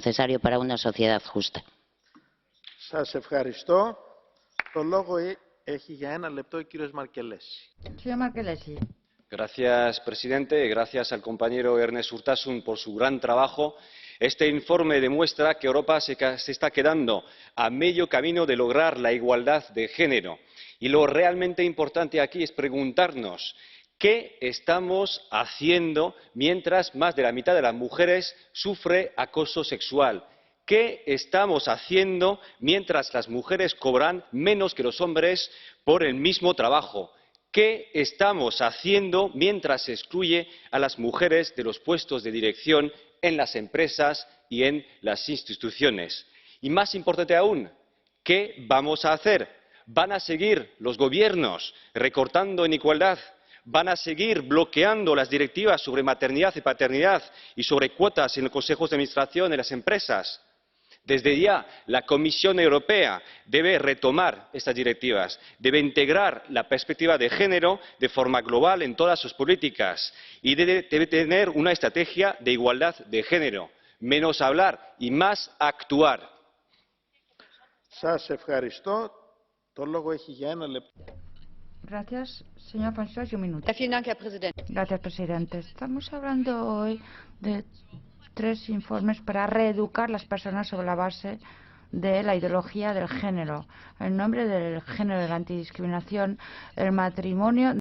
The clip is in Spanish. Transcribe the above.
necesario para una sociedad justa. Σας ευχαριστώ. Το λόγο έχει για ένα λεπτό ο κύριος Μαρκελέση. Señor Markelesi. Gracias, presidente. Gracias al compañero Ernest Urtasun por su gran trabajo. Este informe demuestra que Europa se está quedando a medio camino de lograr la igualdad de género. Y lo realmente importante aquí es preguntarnos qué estamos haciendo mientras más de la mitad de las mujeres sufre acoso sexual. ¿Qué estamos haciendo mientras las mujeres cobran menos que los hombres por el mismo trabajo? ¿Qué estamos haciendo mientras se excluye a las mujeres de los puestos de dirección en las empresas y en las instituciones? Y más importante aún, ¿qué vamos a hacer? ¿Van a seguir los gobiernos recortando en igualdad? ¿Van a seguir bloqueando las directivas sobre maternidad y paternidad y sobre cuotas en los consejos de administración de las empresas? Desde ya, la Comisión Europea debe retomar estas directivas, debe integrar la perspectiva de género de forma global en todas sus políticas y debe tener una estrategia de igualdad de género. Menos hablar y más actuar. Σας ευχαριστώ. Το λόγο έχει για ένα λεπτό. Gracias, señor Francisco, un minuto. Vielen Dank, Herr Präsident. Gracias, presidente. Estamos hablando hoy de 3 informes para reeducar las personas sobre la base de la ideología del género. En nombre del género de la antidiscriminación, el matrimonio